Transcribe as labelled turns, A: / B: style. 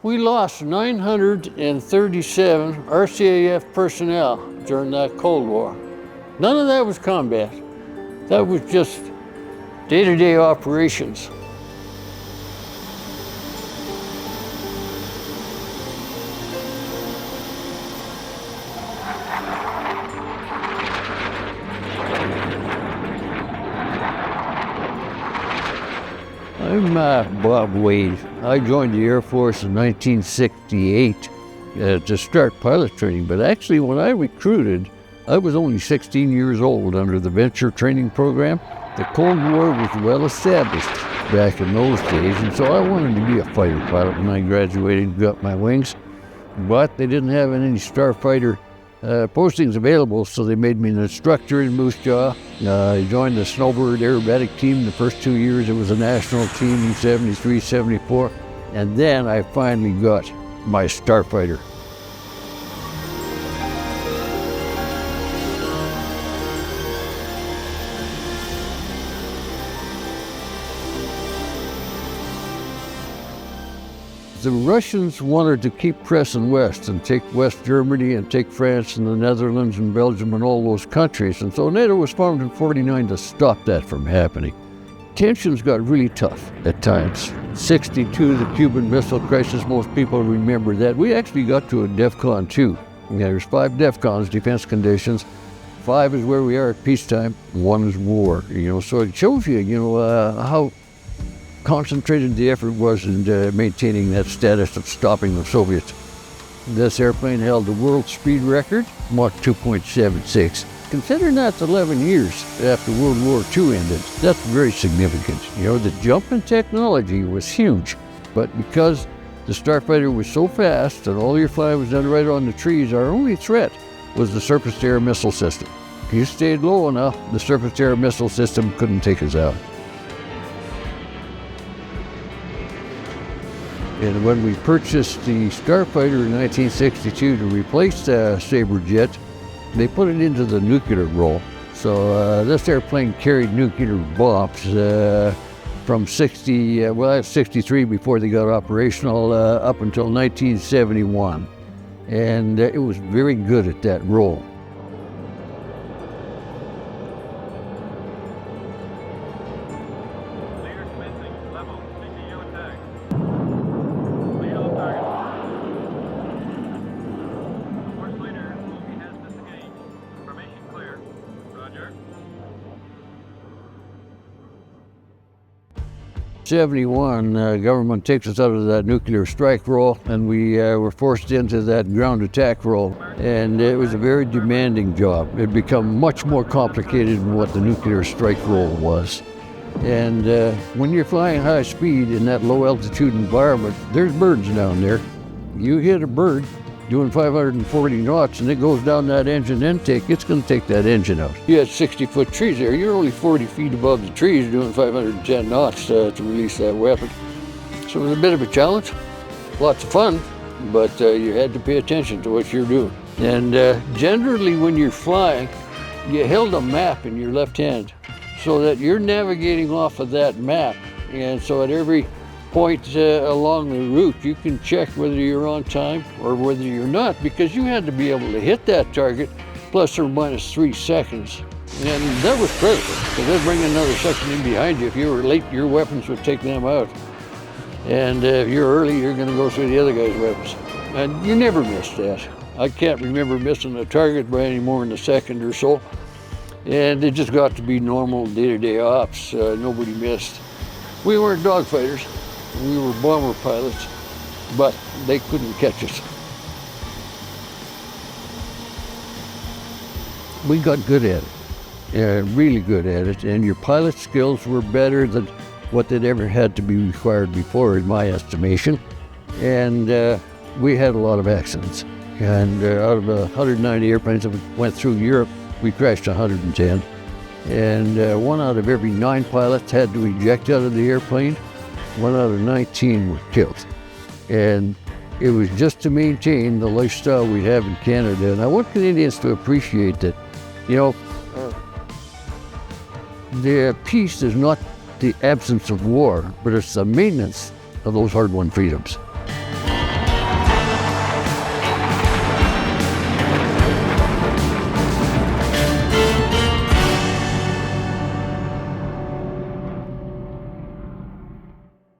A: We lost 937 RCAF personnel during that Cold War. None of that was combat. That was just day-to-day operations. I'm Bob Wade. I joined the Air Force in 1968 to start pilot training, but actually when I recruited, I was only 16 years old under the Venture Training Program. The Cold War was well established back in those days, and so I wanted to be a fighter pilot when I graduated and got my wings, but they didn't have any Starfighter postings available, so they made me an instructor in Moose Jaw. I joined the Snowbird aerobatic team. The first 2 years it was a national team in 73, 74, and then I finally got my Starfighter. The Russians wanted to keep pressing west and take West Germany and take France and the Netherlands and Belgium and all those countries. And so NATO was formed in '49 to stop that from happening. Tensions got really tough at times. 62, the Cuban Missile Crisis, most people remember that. We actually got to a DEFCON 2. There's 5 DEFCONs, defense conditions. 5 is where we are at peacetime, 1 is war. So it shows you, how concentrated the effort was in maintaining that status of stopping the Soviets. This airplane held the world speed record, Mach 2.76. Considering that's 11 years after World War II ended, that's very significant. The jump in technology was huge, but because the Starfighter was so fast and all your flying was done right on the trees, our only threat was the surface-to-air missile system. If you stayed low enough, the surface-to-air missile system couldn't take us out. And when we purchased the Starfighter in 1962 to replace the Sabre jet, they put it into the nuclear role. So this airplane carried nuclear bombs from 63 before they got operational up until 1971. And it was very good at that role. '71, government takes us out of that nuclear strike role, and we were forced into that ground attack role. And it was a very demanding job. It became much more complicated than what the nuclear strike role was. And when you're flying high speed in that low altitude environment, there's birds down there. You hit a bird doing 540 knots and it goes down that engine intake, it's going to take that engine out. You had 60-foot trees there. You're only 40 feet above the trees doing 510 knots to release that weapon. So it was a bit of a challenge, lots of fun, but you had to pay attention to what you're doing. And generally when you're flying, you held a map in your left hand so that you're navigating off of that map. And so at every point along the route, you can check whether you're on time or whether you're not, because you had to be able to hit that target plus or minus 3 seconds. And that was critical, because they'd bring another section in behind you. If you were late, your weapons would take them out. And if you're early, you're going to go through the other guy's weapons. And you never missed that. I can't remember missing a target by any more than a second or so. And it just got to be normal day-to-day ops. Nobody missed. We weren't dogfighters. We were bomber pilots, but they couldn't catch us. We got good at it, really good at it, and your pilot skills were better than what they'd ever had to be required before, in my estimation. And we had a lot of accidents. And out of 190 airplanes that went through Europe, we crashed 110. And 1 out of every 9 pilots had to eject out of the airplane. 1 out of 19 were killed. And it was just to maintain the lifestyle we have in Canada. And I want Canadians to appreciate that, the peace is not the absence of war, but it's the maintenance of those hard-won freedoms.